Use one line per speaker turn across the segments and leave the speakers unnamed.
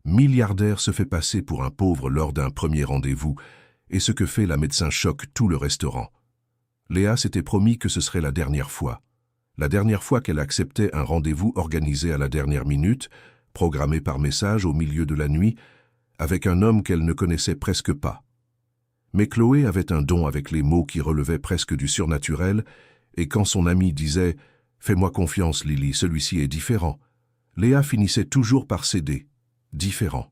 Milliardaire se fait passer pour un pauvre lors d'un premier rendez-vous, et ce que fait la médecin choque tout le restaurant. Léa s'était promis que ce serait la dernière fois qu'elle acceptait un rendez-vous organisé à la dernière minute, programmé par message au milieu de la nuit, avec un homme qu'elle ne connaissait presque pas. Mais Chloé avait un don avec les mots qui relevaient presque du surnaturel, et quand son ami disait « Fais-moi confiance, Lily, celui-ci est différent », Léa finissait toujours par céder. Différent.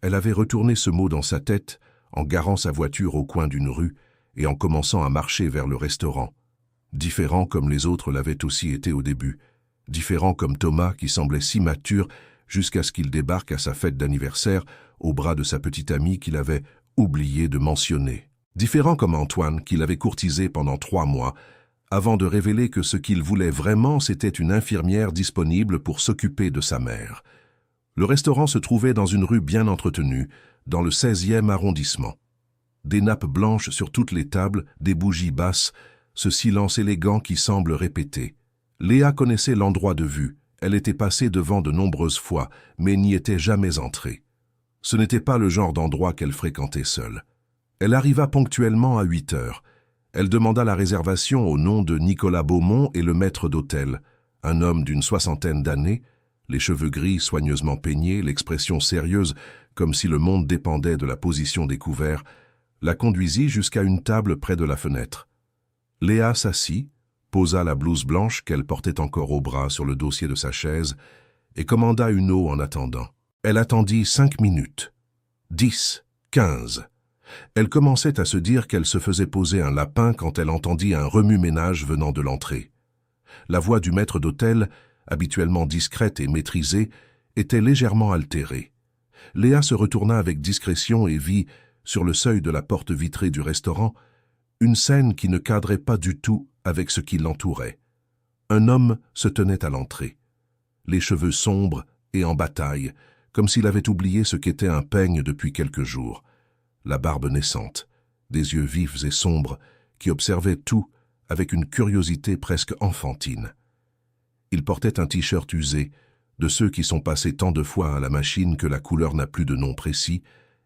Elle avait retourné ce mot dans sa tête en garant sa voiture au coin d'une rue et en commençant à marcher vers le restaurant. Différent comme les autres l'avaient aussi été au début. Différent comme Thomas qui semblait si mature jusqu'à ce qu'il débarque à sa fête d'anniversaire au bras de sa petite amie qu'il avait oublié de mentionner. Différent comme Antoine qui l'avait courtisé pendant 3 mois avant de révéler que ce qu'il voulait vraiment c'était une infirmière disponible pour s'occuper de sa mère. Le restaurant se trouvait dans une rue bien entretenue, dans le 16e arrondissement. Des nappes blanches sur toutes les tables, des bougies basses, ce silence élégant qui semble répéter. Léa connaissait l'endroit de vue, elle était passée devant de nombreuses fois, mais n'y était jamais entrée. Ce n'était pas le genre d'endroit qu'elle fréquentait seule. Elle arriva ponctuellement à 8 heures. Elle demanda la réservation au nom de Nicolas Beaumont et le maître d'hôtel, un homme d'une 60aine d'années, les cheveux gris soigneusement peignés, l'expression sérieuse, comme si le monde dépendait de la position des couverts, la conduisit jusqu'à une table près de la fenêtre. Léa s'assit, posa la blouse blanche qu'elle portait encore au bras sur le dossier de sa chaise et commanda une eau en attendant. Elle attendit 5 minutes, 10, 15. Elle commençait à se dire qu'elle se faisait poser un lapin quand elle entendit un remue-ménage venant de l'entrée. La voix du maître d'hôtel, habituellement discrète et maîtrisée, était légèrement altérée. Léa se retourna avec discrétion et vit, sur le seuil de la porte vitrée du restaurant, une scène qui ne cadrait pas du tout avec ce qui l'entourait. Un homme se tenait à l'entrée, les cheveux sombres et en bataille, comme s'il avait oublié ce qu'était un peigne depuis quelques jours. La barbe naissante, des yeux vifs et sombres, qui observaient tout avec une curiosité presque enfantine. Il portait un t-shirt usé, de ceux qui sont passés tant de fois à la machine que la couleur n'a plus de nom précis,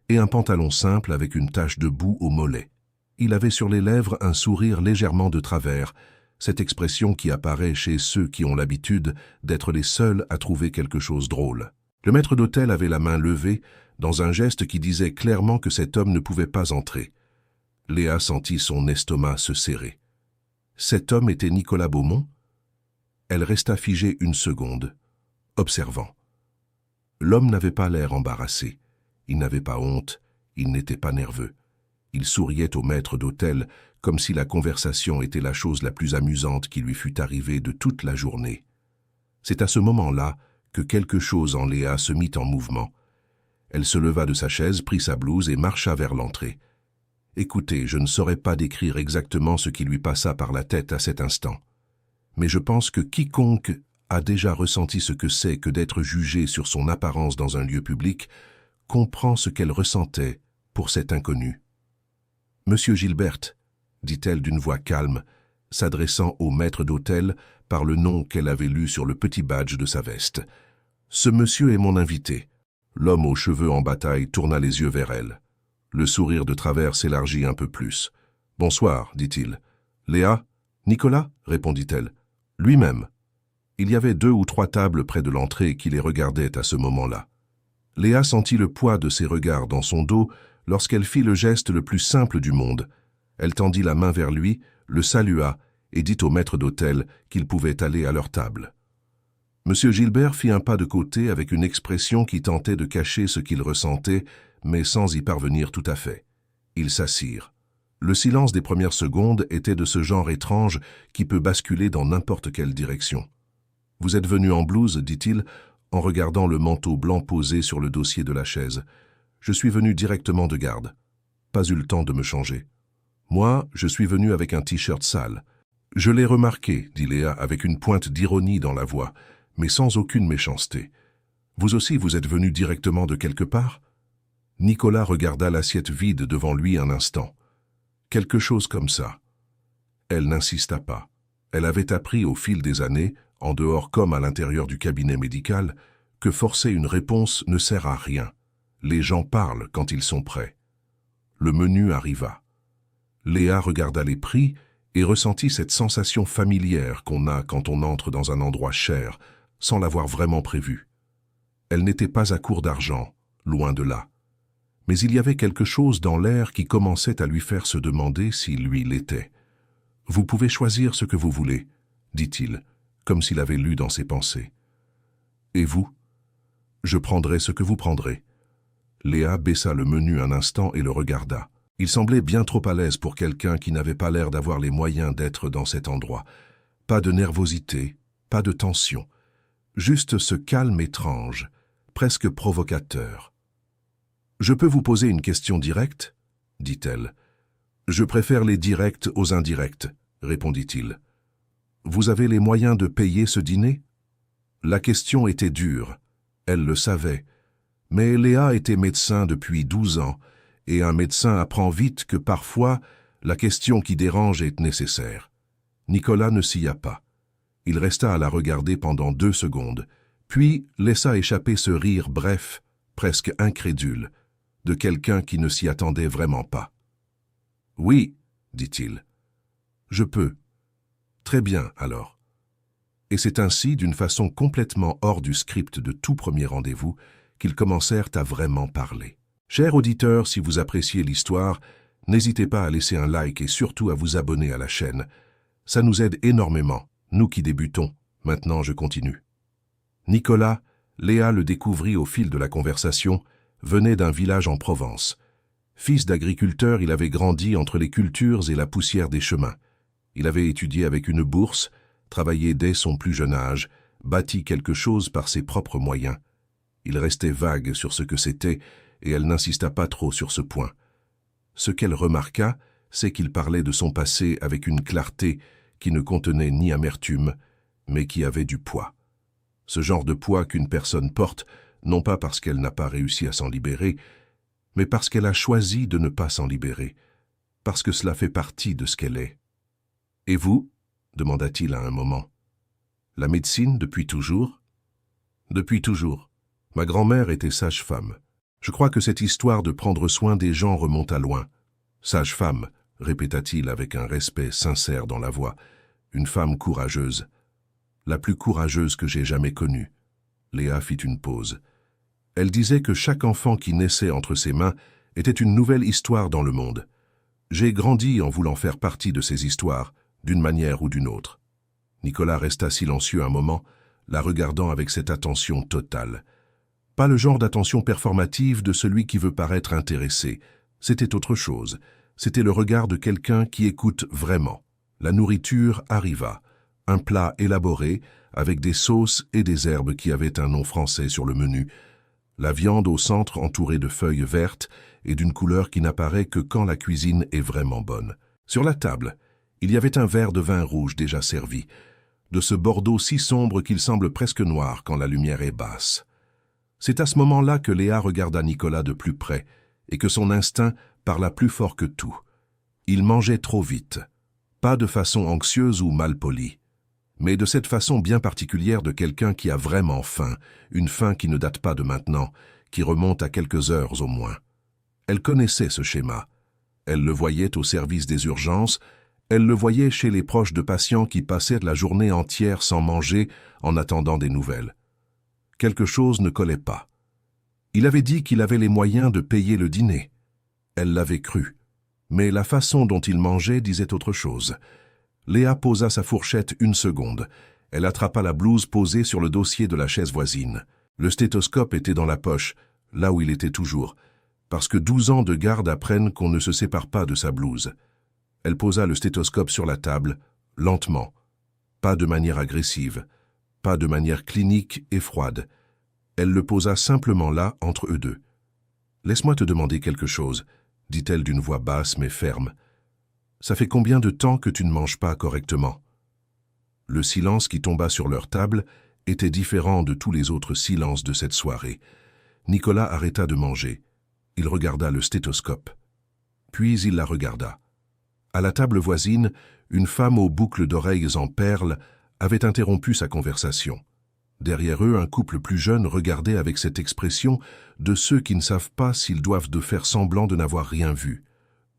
et un pantalon simple avec une tache de boue au mollet. Il avait sur les lèvres un sourire légèrement de travers, cette expression qui apparaît chez ceux qui ont l'habitude d'être les seuls à trouver quelque chose drôle. Le maître d'hôtel avait la main levée, dans un geste qui disait clairement que cet homme ne pouvait pas entrer. Léa sentit son estomac se serrer. Cet homme était Nicolas Beaumont? Elle resta figée une seconde, observant. L'homme n'avait pas l'air embarrassé. Il n'avait pas honte, il n'était pas nerveux. Il souriait au maître d'hôtel comme si la conversation était la chose la plus amusante qui lui fût arrivée de toute la journée. C'est à ce moment-là que quelque chose en Léa se mit en mouvement. Elle se leva de sa chaise, prit sa blouse et marcha vers l'entrée. Écoutez, je ne saurais pas décrire exactement ce qui lui passa par la tête à cet instant. Mais je pense que quiconque a déjà ressenti ce que c'est que d'être jugé sur son apparence dans un lieu public comprend ce qu'elle ressentait pour cet inconnu. « Monsieur Gilbert », dit-elle d'une voix calme, s'adressant au maître d'hôtel par le nom qu'elle avait lu sur le petit badge de sa veste. « Ce monsieur est mon invité. » L'homme aux cheveux en bataille tourna les yeux vers elle. Le sourire de travers s'élargit un peu plus. « Bonsoir, dit-il. »« Léa ? Nicolas ?» répondit-elle. « Lui-même. » Il y avait 2 ou 3 tables près de l'entrée qui les regardaient à ce moment-là. Léa sentit le poids de ses regards dans son dos lorsqu'elle fit le geste le plus simple du monde. Elle tendit la main vers lui, le salua et dit au maître d'hôtel qu'ils pouvaient aller à leur table. Monsieur Gilbert fit un pas de côté avec une expression qui tentait de cacher ce qu'il ressentait, mais sans y parvenir tout à fait. Ils s'assirent. Le silence des premières secondes était de ce genre étrange qui peut basculer dans n'importe quelle direction. « Vous êtes venu en blouse, dit-il, en regardant le manteau blanc posé sur le dossier de la chaise. Je suis venu directement de garde. Pas eu le temps de me changer. Moi, je suis venu avec un t-shirt sale. Je l'ai remarqué, dit Léa avec une pointe d'ironie dans la voix, mais sans aucune méchanceté. Vous aussi, vous êtes venu directement de quelque part? Nicolas regarda l'assiette vide devant lui un instant. Quelque chose comme ça. Elle n'insista pas. Elle avait appris au fil des années, en dehors comme à l'intérieur du cabinet médical, que forcer une réponse ne sert à rien. Les gens parlent quand ils sont prêts. Le menu arriva. Léa regarda les prix et ressentit cette sensation familière qu'on a quand on entre dans un endroit cher, sans l'avoir vraiment prévu. Elle n'était pas à court d'argent, loin de là. Mais il y avait quelque chose dans l'air qui commençait à lui faire se demander s'il lui l'était. « Vous pouvez choisir ce que vous voulez », dit-il, comme s'il avait lu dans ses pensées. « Et vous ?»« Je prendrai ce que vous prendrez. » Léa baissa le menu un instant et le regarda. Il semblait bien trop à l'aise pour quelqu'un qui n'avait pas l'air d'avoir les moyens d'être dans cet endroit. Pas de nervosité, pas de tension. Juste ce calme étrange, presque provocateur. « Je peux vous poser une question directe ?» dit-elle. « Je préfère les directs aux indirects, » répondit-il. « Vous avez les moyens de payer ce dîner ?» La question était dure, elle le savait, mais Léa était médecin depuis 12 ans, et un médecin apprend vite que parfois, la question qui dérange est nécessaire. Nicolas ne s'y pas. Il resta à la regarder pendant 2 secondes, puis laissa échapper ce rire bref, presque incrédule, de quelqu'un qui ne s'y attendait vraiment pas. « Oui, » dit-il. « Je peux. » « Très bien, alors. » Et c'est ainsi, d'une façon complètement hors du script de tout premier rendez-vous, qu'ils commencèrent à vraiment parler. Chers auditeurs, si vous appréciez l'histoire, n'hésitez pas à laisser un like et surtout à vous abonner à la chaîne. Ça nous aide énormément, nous qui débutons. Maintenant, je continue. Nicolas, Léa le découvrit au fil de la conversation, venait d'un village en Provence. Fils d'agriculteur, il avait grandi entre les cultures et la poussière des chemins. Il avait étudié avec une bourse, travaillé dès son plus jeune âge, bâti quelque chose par ses propres moyens. Il restait vague sur ce que c'était, et elle n'insista pas trop sur ce point. Ce qu'elle remarqua, c'est qu'il parlait de son passé avec une clarté qui ne contenait ni amertume, mais qui avait du poids. Ce genre de poids qu'une personne porte, non pas parce qu'elle n'a pas réussi à s'en libérer, mais parce qu'elle a choisi de ne pas s'en libérer, parce que cela fait partie de ce qu'elle est. « Et vous ?» demanda-t-il à un moment. « La médecine depuis toujours ?»« Depuis toujours. Ma grand-mère était sage-femme. Je crois que cette histoire de prendre soin des gens remonte à loin. Sage-femme, répéta-t-il avec un respect sincère dans la voix, une femme courageuse. La plus courageuse que j'ai jamais connue. Léa fit une pause. Elle disait que chaque enfant qui naissait entre ses mains était une nouvelle histoire dans le monde. J'ai grandi en voulant faire partie de ces histoires, d'une manière ou d'une autre. Nicolas resta silencieux un moment, la regardant avec cette attention totale. Pas le genre d'attention performative de celui qui veut paraître intéressé. C'était autre chose. C'était le regard de quelqu'un qui écoute vraiment. La nourriture arriva. Un plat élaboré, avec des sauces et des herbes qui avaient un nom français sur le menu. La viande au centre entourée de feuilles vertes et d'une couleur qui n'apparaît que quand la cuisine est vraiment bonne. Sur la table, il y avait un verre de vin rouge déjà servi, de ce bordeaux si sombre qu'il semble presque noir quand la lumière est basse. C'est à ce moment-là que Léa regarda Nicolas de plus près et que son instinct parla plus fort que tout. Il mangeait trop vite, pas de façon anxieuse ou mal polie, mais de cette façon bien particulière de quelqu'un qui a vraiment faim, une faim qui ne date pas de maintenant, qui remonte à quelques heures au moins. Elle connaissait ce schéma. Elle le voyait au service des urgences, elle le voyait chez les proches de patients qui passaient la journée entière sans manger en attendant des nouvelles. Quelque chose ne collait pas. Il avait dit qu'il avait les moyens de payer le dîner. Elle l'avait cru. Mais la façon dont il mangeait disait autre chose. Léa posa sa fourchette 1 seconde. Elle attrapa la blouse posée sur le dossier de la chaise voisine. Le stéthoscope était dans la poche, là où il était toujours, parce que 12 ans de garde apprennent qu'on ne se sépare pas de sa blouse. Elle posa le stéthoscope sur la table, lentement, pas de manière agressive, pas de manière clinique et froide. Elle le posa simplement là, entre eux deux. « Laisse-moi te demander quelque chose », dit-elle d'une voix basse mais ferme. « Ça fait combien de temps que tu ne manges pas correctement ?» Le silence qui tomba sur leur table était différent de tous les autres silences de cette soirée. Nicolas arrêta de manger. Il regarda le stéthoscope. Puis il la regarda. À la table voisine, une femme aux boucles d'oreilles en perles avait interrompu sa conversation. Derrière eux, un couple plus jeune regardait avec cette expression de ceux qui ne savent pas s'ils doivent de faire semblant de n'avoir rien vu.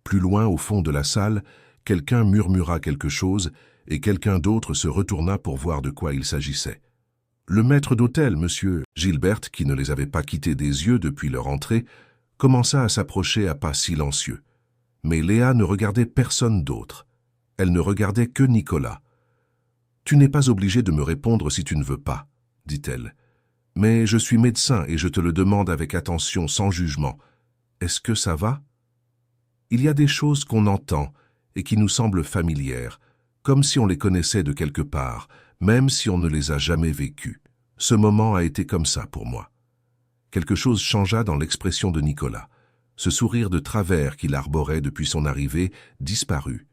Plus loin, au fond de la salle, quelqu'un murmura quelque chose et quelqu'un d'autre se retourna pour voir de quoi il s'agissait. Le maître d'hôtel, monsieur Gilbert, qui ne les avait pas quittés des yeux depuis leur entrée, commença à s'approcher à pas silencieux. Mais Léa ne regardait personne d'autre. Elle ne regardait que Nicolas. « Tu n'es pas obligé de me répondre si tu ne veux pas, » dit-elle. « Mais je suis médecin et je te le demande avec attention, sans jugement. Est-ce que ça va ? Il y a des choses qu'on entend et qui nous semblent familières, comme si on les connaissait de quelque part, même si on ne les a jamais vécues. Ce moment a été comme ça pour moi. » Quelque chose changea dans l'expression de Nicolas. Ce sourire de travers qu'il arborait depuis son arrivée disparut.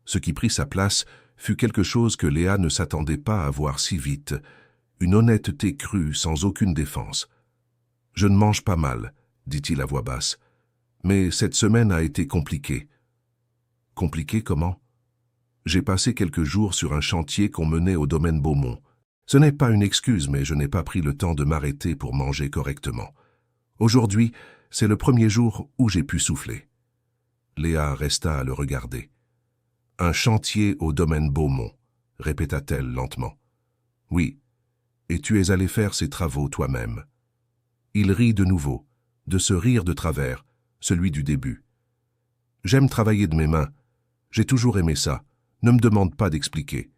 Ce qui prit sa place fut quelque chose que Léa ne s'attendait pas à voir si vite, une honnêteté crue sans aucune défense. « Je ne mange pas mal, » dit-il à voix basse, « mais cette semaine a été compliquée. » « Compliquée comment ? J'ai passé quelques jours sur un chantier qu'on menait au domaine Beaumont. Ce n'est pas une excuse, mais je n'ai pas pris le temps de m'arrêter pour manger correctement. Aujourd'hui, c'est le premier jour où j'ai pu souffler. » Léa resta à le regarder. « Un chantier au domaine Beaumont, » répéta-t-elle lentement. « Oui, et tu es allé faire ces travaux toi-même. » Il rit de nouveau, de ce rire de travers, celui du début. « J'aime travailler de mes mains. J'ai toujours aimé ça. Ne me demande pas d'expliquer. »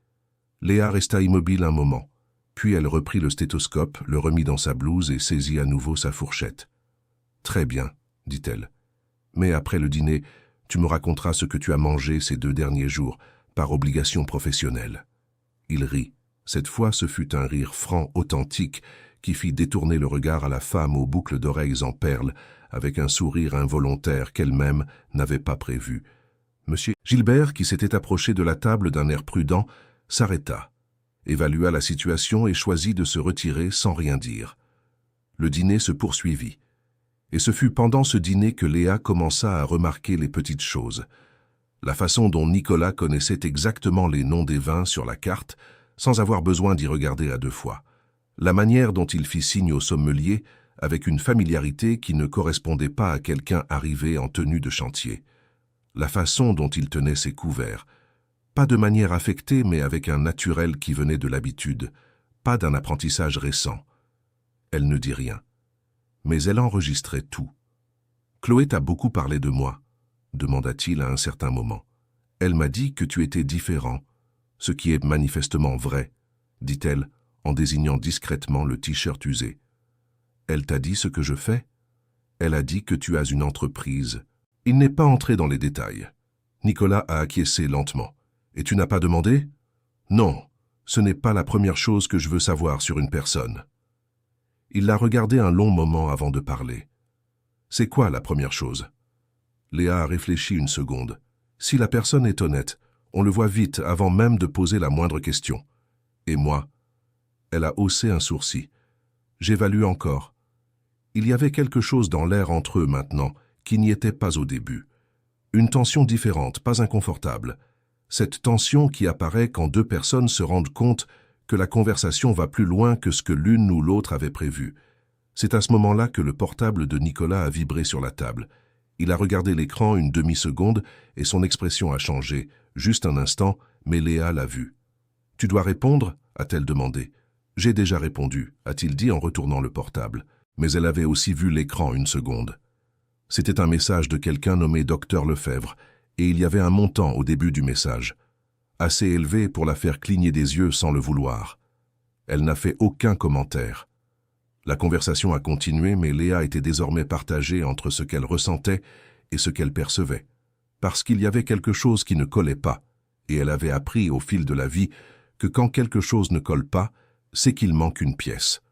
Léa resta immobile un moment, puis elle reprit le stéthoscope, le remit dans sa blouse et saisit à nouveau sa fourchette. « Très bien, » dit-elle. « Mais après le dîner, tu me raconteras ce que tu as mangé ces 2 derniers jours, par obligation professionnelle. » Il rit. Cette fois, ce fut un rire franc, authentique, qui fit détourner le regard à la femme aux boucles d'oreilles en perles, avec un sourire involontaire qu'elle-même n'avait pas prévu. Monsieur Gilbert, qui s'était approché de la table d'un air prudent, s'arrêta, évalua la situation et choisit de se retirer sans rien dire. Le dîner se poursuivit. Et ce fut pendant ce dîner que Léa commença à remarquer les petites choses. La façon dont Nicolas connaissait exactement les noms des vins sur la carte, sans avoir besoin d'y regarder à 2 fois. La manière dont il fit signe au sommelier, avec une familiarité qui ne correspondait pas à quelqu'un arrivé en tenue de chantier. La façon dont il tenait ses couverts, pas de manière affectée mais avec un naturel qui venait de l'habitude, pas d'un apprentissage récent. Elle ne dit rien, mais elle enregistrait tout. « Chloé t'a beaucoup parlé de moi ?» demanda-t-il à un certain moment. « Elle m'a dit que tu étais différent, ce qui est manifestement vrai, » dit-elle en désignant discrètement le t-shirt usé. « Elle t'a dit ce que je fais ? Elle a dit que tu as une entreprise. » Il n'est pas entré dans les détails. Nicolas a acquiescé lentement. « Et tu n'as pas demandé ? » ?»« Non, ce n'est pas la première chose que je veux savoir sur une personne. » Il l'a regardé un long moment avant de parler. « C'est quoi la première chose ?» Léa a réfléchi une seconde. Si la personne est honnête, on le voit vite avant même de poser la moindre question. Et moi ? Elle a haussé un sourcil. J'évalue encore. Il y avait quelque chose dans l'air entre eux maintenant, qui n'y était pas au début. Une tension différente, pas inconfortable. Cette tension qui apparaît quand 2 personnes se rendent compte que la conversation va plus loin que ce que l'une ou l'autre avait prévu. C'est à ce moment-là que le portable de Nicolas a vibré sur la table. Il a regardé l'écran une demi-seconde et son expression a changé, juste un instant, mais Léa l'a vu. « Tu dois répondre ?» a-t-elle demandé. « J'ai déjà répondu » a-t-il dit en retournant le portable. Mais elle avait aussi vu l'écran une seconde. C'était un message de quelqu'un nommé Dr Lefebvre, et il y avait un montant au début du message, assez élevé pour la faire cligner des yeux sans le vouloir. Elle n'a fait aucun commentaire. La conversation a continué, mais Léa était désormais partagée entre ce qu'elle ressentait et ce qu'elle percevait, parce qu'il y avait quelque chose qui ne collait pas, et elle avait appris au fil de la vie que quand quelque chose ne colle pas, c'est qu'il manque une pièce.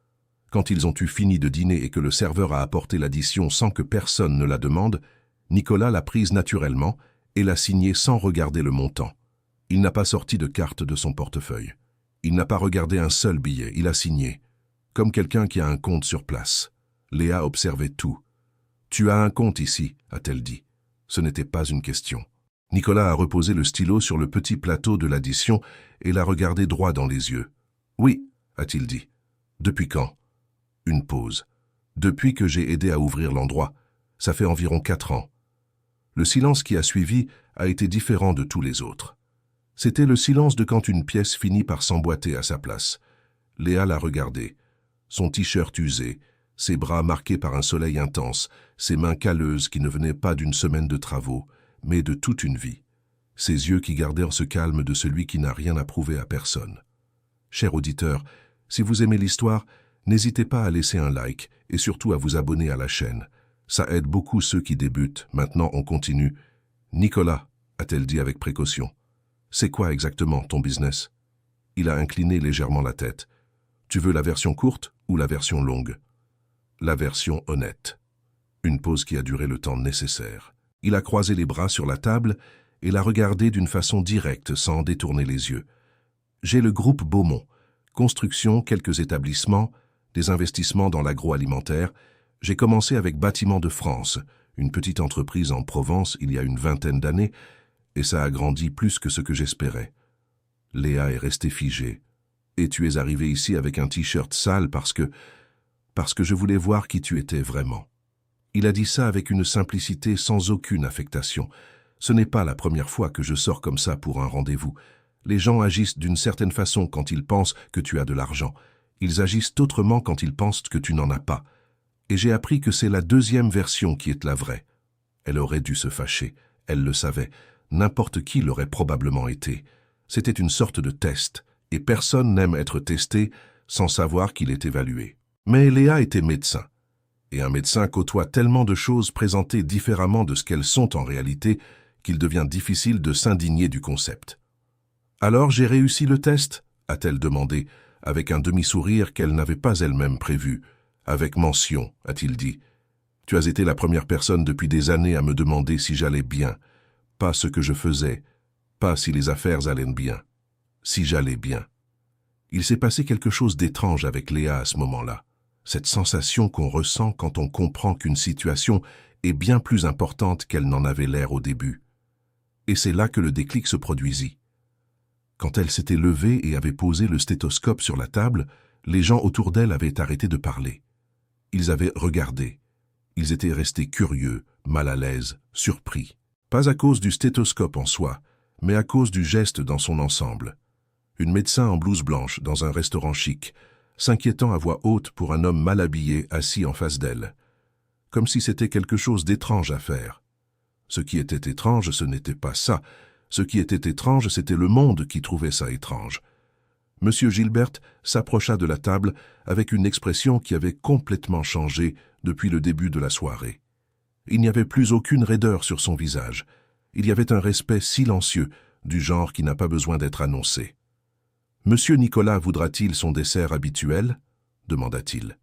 Quand ils ont eu fini de dîner et que le serveur a apporté l'addition sans que personne ne la demande, Nicolas l'a prise naturellement et l'a signée sans regarder le montant. Il n'a pas sorti de carte de son portefeuille. Il n'a pas regardé un seul billet, il a signé, comme quelqu'un qui a un compte sur place. Léa observait tout. « Tu as un compte ici » a-t-elle dit. Ce n'était pas une question. Nicolas a reposé le stylo sur le petit plateau de l'addition et l'a regardé droit dans les yeux. « Oui » a-t-il dit. « Ce n'est pas une question. » Nicolas a reposé le stylo sur le petit plateau de l'addition et l'a regardé droit dans les yeux. « Oui » a-t-il dit. « Ce n'est pas une question. » Nicolas a reposé le stylo sur le petit plateau de l'addition et l'a regardé droit dans les yeux. « Oui » Depuis quand? Une pause. Depuis que j'ai aidé à ouvrir l'endroit. Ça fait environ 4 ans. Le silence qui a suivi a été différent de tous les autres. C'était le silence de quand une pièce finit par s'emboîter à sa place. Léa l'a regardé. Son t-shirt usé, ses bras marqués par un soleil intense, ses mains calleuses qui ne venaient pas d'une semaine de travaux, mais de toute une vie. Ses yeux qui gardèrent ce calme de celui qui n'a rien à prouver à personne. Cher auditeur, si vous aimez l'histoire, n'hésitez pas à laisser un like et surtout à vous abonner à la chaîne. Ça aide beaucoup ceux qui débutent. Maintenant, on continue. Nicolas, a-t-elle dit avec précaution. C'est quoi exactement ton business? Il a incliné légèrement la tête. Tu veux la version courte ou la version longue? La version honnête. Une pause qui a duré le temps nécessaire. Il a croisé les bras sur la table et l'a regardé d'une façon directe, sans détourner les yeux. J'ai le groupe Beaumont. Construction, quelques établissements, des investissements dans l'agroalimentaire. J'ai commencé avec Bâtiments de France, une petite entreprise en Provence il y a une 20aine d'années, et ça a grandi plus que ce que j'espérais. Léa est restée figée. Et tu es arrivé ici avec un t-shirt sale parce que je voulais voir qui tu étais vraiment. Il a dit ça avec une simplicité sans aucune affectation. Ce n'est pas la première fois que je sors comme ça pour un rendez-vous. Les gens agissent d'une certaine façon quand ils pensent que tu as de l'argent. Ils agissent autrement quand ils pensent que tu n'en as pas. Et j'ai appris que c'est la deuxième version qui est la vraie. Elle aurait dû se fâcher. Elle le savait. N'importe qui l'aurait probablement été. C'était une sorte de test. Et personne n'aime être testé sans savoir qu'il est évalué. Mais Léa était médecin. Et un médecin côtoie tellement de choses présentées différemment de ce qu'elles sont en réalité qu'il devient difficile de s'indigner du concept. « Alors j'ai réussi le test ?» a-t-elle demandé, avec un demi-sourire qu'elle n'avait pas elle-même prévu. « Avec mention », a-t-il dit. « Tu as été la première personne depuis des années à me demander si j'allais bien. Pas ce que je faisais, pas si les affaires allaient bien. Si j'allais bien. » Il s'est passé quelque chose d'étrange avec Léa à ce moment-là. Cette sensation qu'on ressent quand on comprend qu'une situation est bien plus importante qu'elle n'en avait l'air au début. Et c'est là que le déclic se produisit. Quand elle s'était levée et avait posé le stéthoscope sur la table, les gens autour d'elle avaient arrêté de parler. Ils avaient regardé. Ils étaient restés curieux, mal à l'aise, surpris. Pas à cause du stéthoscope en soi, mais à cause du geste dans son ensemble. Une médecin en blouse blanche dans un restaurant chic, s'inquiétant à voix haute pour un homme mal habillé assis en face d'elle. Comme si c'était quelque chose d'étrange à faire. Ce qui était étrange, ce n'était pas ça. Ce qui était étrange, c'était le monde qui trouvait ça étrange. Monsieur Gilbert s'approcha de la table avec une expression qui avait complètement changé depuis le début de la soirée. Il n'y avait plus aucune raideur sur son visage. Il y avait un respect silencieux, du genre qui n'a pas besoin d'être annoncé. « Monsieur Nicolas voudra-t-il son dessert habituel ?» demanda-t-il.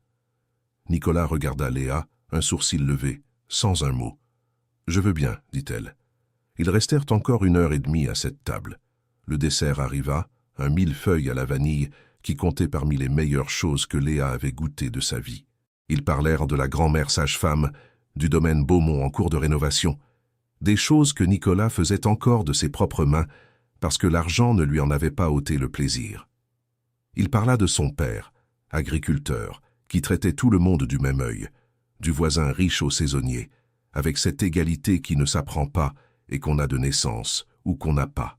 Nicolas regarda Léa, un sourcil levé, sans un mot. « Je veux bien, dit-elle. » Ils restèrent encore 1h30 à cette table. Le dessert arriva, un millefeuille à la vanille qui comptait parmi les meilleures choses que Léa avait goûtées de sa vie. Ils parlèrent de la grand-mère sage-femme, du domaine Beaumont en cours de rénovation, des choses que Nicolas faisait encore de ses propres mains parce que l'argent ne lui en avait pas ôté le plaisir. Il parla de son père, agriculteur, qui traitait tout le monde du même œil, du voisin riche au saisonnier, avec cette égalité qui ne s'apprend pas et qu'on a de naissance ou qu'on n'a pas.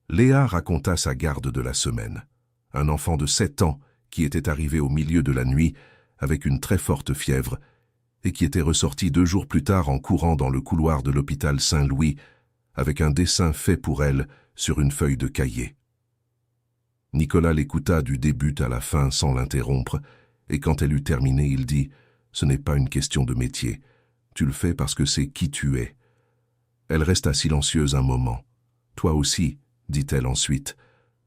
Léa raconta sa garde de la semaine, un enfant de 7 ans qui était arrivé au milieu de la nuit avec une très forte fièvre et qui était ressorti 2 jours plus tard en courant dans le couloir de l'hôpital Saint-Louis avec un dessin fait pour elle sur une feuille de cahier. Nicolas l'écouta du début à la fin sans l'interrompre, et quand elle eut terminé, il dit « Ce n'est pas une question de métier. Tu le fais parce que c'est qui tu es. » Elle resta silencieuse un moment. « Toi aussi, dit-elle ensuite,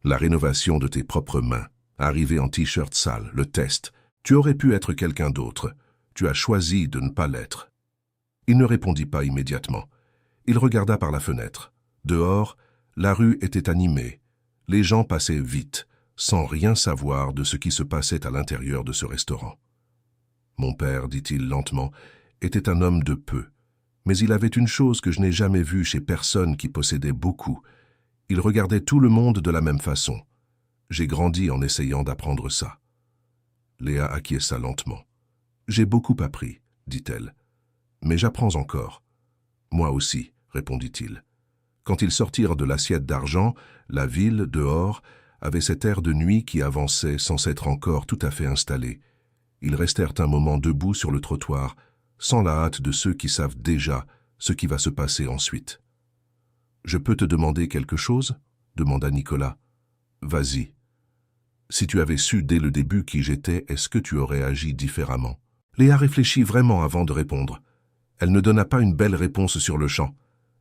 la rénovation de tes propres mains, arrivé en t-shirt sale, le test. Tu aurais pu être quelqu'un d'autre. Tu as choisi de ne pas l'être. » Il ne répondit pas immédiatement. Il regarda par la fenêtre. Dehors, la rue était animée. Les gens passaient vite, sans rien savoir de ce qui se passait à l'intérieur de ce restaurant. Mon père, dit-il lentement, était un homme de peu. Mais il avait une chose que je n'ai jamais vue chez personne qui possédait beaucoup. Il regardait tout le monde de la même façon. J'ai grandi en essayant d'apprendre ça. Léa acquiesça lentement. J'ai beaucoup appris, dit-elle. Mais j'apprends encore. Moi aussi, répondit-il. Quand ils sortirent de l'assiette d'argent, la ville, dehors, avait cet air de nuit qui avançait sans s'être encore tout à fait installé. Ils restèrent un moment debout sur le trottoir, sans la hâte de ceux qui savent déjà ce qui va se passer ensuite. « Je peux te demander quelque chose ?» demanda Nicolas. « Vas-y. » Si tu avais su dès le début qui j'étais, est-ce que tu aurais agi différemment? Léa réfléchit vraiment avant de répondre. Elle ne donna pas une belle réponse sur le champ.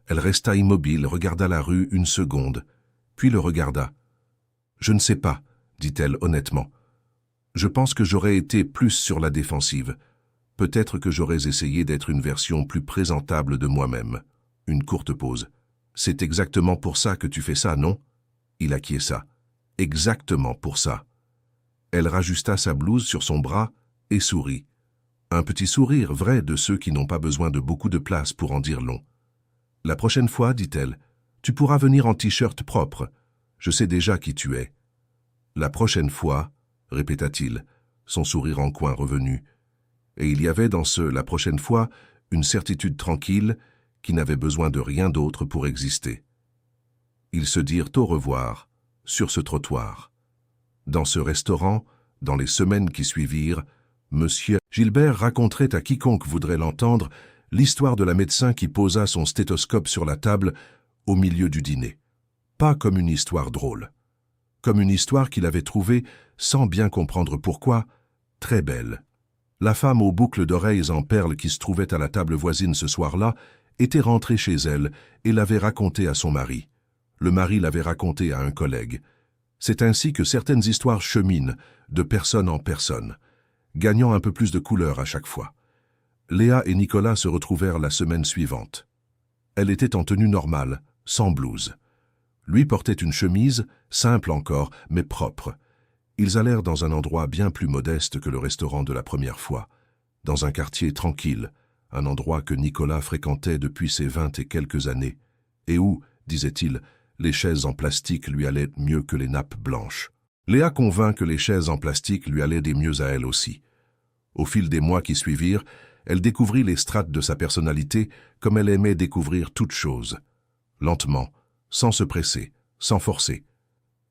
Elle resta immobile, regarda la rue une seconde, puis le regarda. « Je ne sais pas, » dit-elle honnêtement. « Je pense que j'aurais été plus sur la défensive. Peut-être que j'aurais essayé d'être une version plus présentable de moi-même. » Une courte pause. « C'est exactement pour ça que tu fais ça, non ?» Il acquiesça. « Exactement pour ça. » Elle rajusta sa blouse sur son bras et sourit. Un petit sourire vrai de ceux qui n'ont pas besoin de beaucoup de place pour en dire long. « La prochaine fois, dit-elle, tu pourras venir en t-shirt propre. Je sais déjà qui tu es. »« La prochaine fois, répéta-t-il, son sourire en coin revenu. Et il y avait dans ce « la prochaine fois » une certitude tranquille qui n'avait besoin de rien d'autre pour exister. Ils se dirent au revoir, sur ce trottoir. Dans ce restaurant, dans les semaines qui suivirent, Monsieur Gilbert raconterait à quiconque voudrait l'entendre l'histoire de la médecin qui posa son stéthoscope sur la table au milieu du dîner. Pas comme une histoire drôle, comme une histoire qu'il avait trouvée, sans bien comprendre pourquoi, très belle. La femme aux boucles d'oreilles en perles qui se trouvait à la table voisine ce soir-là était rentrée chez elle et l'avait racontée à son mari. Le mari l'avait racontée à un collègue. C'est ainsi que certaines histoires cheminent, de personne en personne, gagnant un peu plus de couleur à chaque fois. Léa et Nicolas se retrouvèrent la semaine suivante. Elle était en tenue normale, sans blouse. Lui portait une chemise, simple encore, mais propre. Ils allèrent dans un endroit bien plus modeste que le restaurant de la première fois, dans un quartier tranquille, un endroit que Nicolas fréquentait depuis ses 20 et quelques années, et où, disait-il, les chaises en plastique lui allaient mieux que les nappes blanches. Léa convint que les chaises en plastique lui allaient des mieux à elle aussi. Au fil des mois qui suivirent, elle découvrit les strates de sa personnalité comme elle aimait découvrir toute chose. Lentement, sans se presser, sans forcer.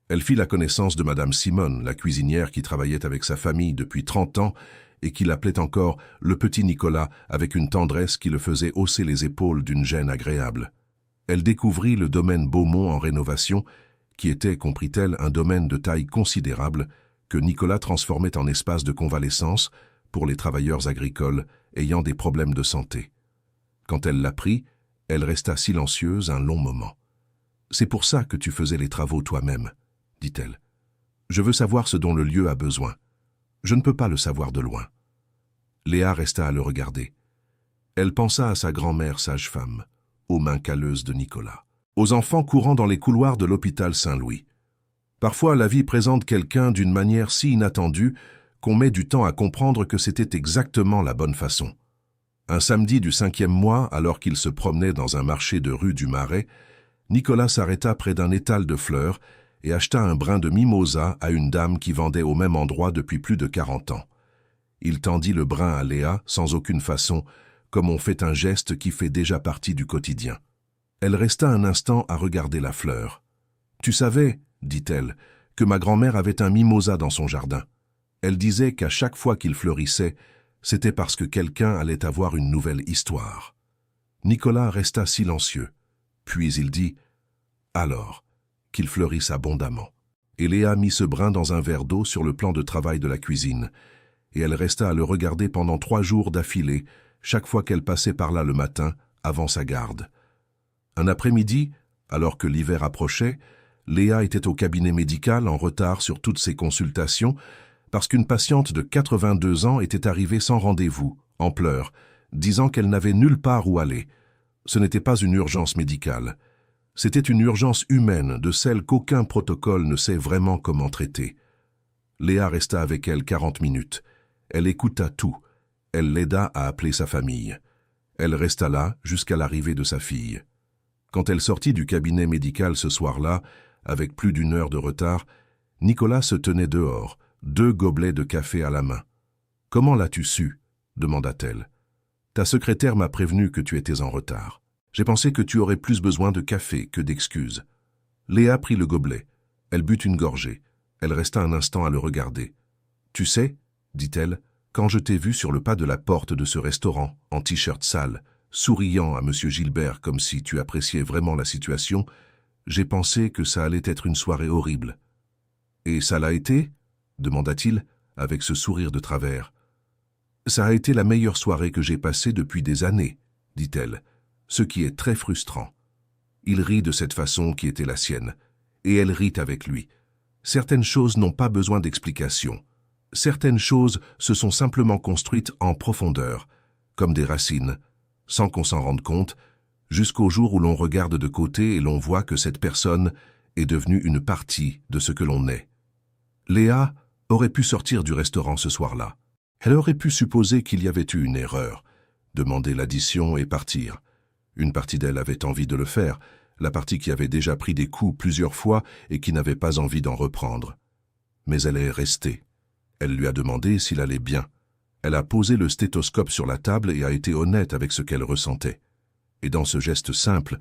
Elle fit la connaissance de Madame Simone, la cuisinière qui travaillait avec sa famille depuis 30 ans et qui l'appelait encore le petit Nicolas avec une tendresse qui le faisait hausser les épaules d'une gêne agréable. Elle découvrit le domaine Beaumont en rénovation, qui était, comprit-elle, un domaine de taille considérable que Nicolas transformait en espace de convalescence pour les travailleurs agricoles ayant des problèmes de santé. Quand elle l'apprit, elle resta silencieuse un long moment. « C'est pour ça que tu faisais les travaux toi-même, » dit-elle. « Je veux savoir ce dont le lieu a besoin. Je ne peux pas le savoir de loin. » Léa resta à le regarder. Elle pensa à sa grand-mère sage-femme, aux mains calleuses de Nicolas, aux enfants courant dans les couloirs de l'hôpital Saint-Louis. Parfois, la vie présente quelqu'un d'une manière si inattendue qu'on met du temps à comprendre que c'était exactement la bonne façon. Un samedi du 5e mois, alors qu'il se promenait dans un marché de rue du Marais, Nicolas s'arrêta près d'un étal de fleurs et acheta un brin de mimosa à une dame qui vendait au même endroit depuis plus de 40 ans. Il tendit le brin à Léa sans aucune façon, comme on fait un geste qui fait déjà partie du quotidien. Elle resta un instant à regarder la fleur. « Tu savais, dit-elle, que ma grand-mère avait un mimosa dans son jardin. Elle disait qu'à chaque fois qu'il fleurissait, c'était parce que quelqu'un allait avoir une nouvelle histoire. » Nicolas resta silencieux. Puis il dit « Alors, qu'il fleurisse abondamment. » Et Léa mit ce brin dans un verre d'eau sur le plan de travail de la cuisine, et elle resta à le regarder pendant 3 jours d'affilée, chaque fois qu'elle passait par là le matin, avant sa garde. Un après-midi, alors que l'hiver approchait, Léa était au cabinet médical en retard sur toutes ses consultations parce qu'une patiente de 82 ans était arrivée sans rendez-vous, en pleurs, disant qu'elle n'avait nulle part où aller. Ce n'était pas une urgence médicale. C'était une urgence humaine, de celle qu'aucun protocole ne sait vraiment comment traiter. Léa resta avec elle 40 minutes. Elle écouta tout. Elle l'aida à appeler sa famille. Elle resta là jusqu'à l'arrivée de sa fille. Quand elle sortit du cabinet médical ce soir-là, avec plus d'1 heure de retard, Nicolas se tenait dehors, 2 gobelets de café à la main. « Comment l'as-tu su » demanda-t-elle. « Ta secrétaire m'a prévenu que tu étais en retard. J'ai pensé que tu aurais plus besoin de café que d'excuses. » Léa prit le gobelet. Elle but une gorgée. Elle resta un instant à le regarder. « Tu sais, » dit-elle, « quand je t'ai vu sur le pas de la porte de ce restaurant, en t-shirt sale, souriant à M. Gilbert comme si tu appréciais vraiment la situation, j'ai pensé que ça allait être une soirée horrible. »« Et ça l'a été » demanda-t-il, avec ce sourire de travers. « Ça a été la meilleure soirée que j'ai passée depuis des années, » dit-elle, ce qui est très frustrant. Il rit de cette façon qui était la sienne, et elle rit avec lui. Certaines choses n'ont pas besoin d'explication. Certaines choses se sont simplement construites en profondeur, comme des racines, sans qu'on s'en rende compte, jusqu'au jour où l'on regarde de côté et l'on voit que cette personne est devenue une partie de ce que l'on est. Léa aurait pu sortir du restaurant ce soir-là. Elle aurait pu supposer qu'il y avait eu une erreur, demander l'addition et partir. Une partie d'elle avait envie de le faire, la partie qui avait déjà pris des coups plusieurs fois et qui n'avait pas envie d'en reprendre. Mais elle est restée. Elle lui a demandé s'il allait bien. Elle a posé le stéthoscope sur la table et a été honnête avec ce qu'elle ressentait. Et dans ce geste simple,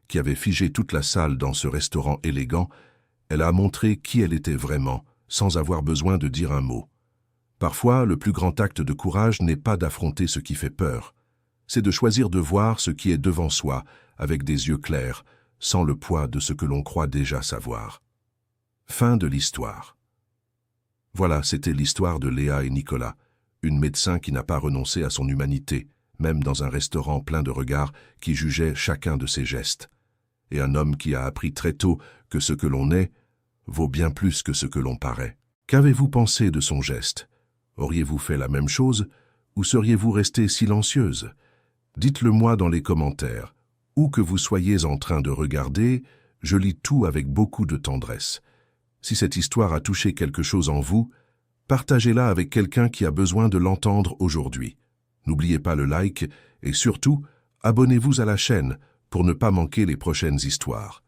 qui avait figé toute la salle dans ce restaurant élégant, elle a montré qui elle était vraiment, sans avoir besoin de dire un mot. Parfois, le plus grand acte de courage n'est pas d'affronter ce qui fait peur. C'est de choisir de voir ce qui est devant soi, avec des yeux clairs, sans le poids de ce que l'on croit déjà savoir. Fin de l'histoire. Voilà, c'était l'histoire de Léa et Nicolas, une médecin qui n'a pas renoncé à son humanité, même dans un restaurant plein de regards qui jugeaient chacun de ses gestes, et un homme qui a appris très tôt que ce que l'on est vaut bien plus que ce que l'on paraît. Qu'avez-vous pensé de son geste? Auriez-vous fait la même chose, ou seriez-vous resté silencieuse? Dites-le moi dans les commentaires. Où que vous soyez en train de regarder, je lis tout avec beaucoup de tendresse. Si cette histoire a touché quelque chose en vous, partagez-la avec quelqu'un qui a besoin de l'entendre aujourd'hui. N'oubliez pas le like et surtout, abonnez-vous à la chaîne pour ne pas manquer les prochaines histoires.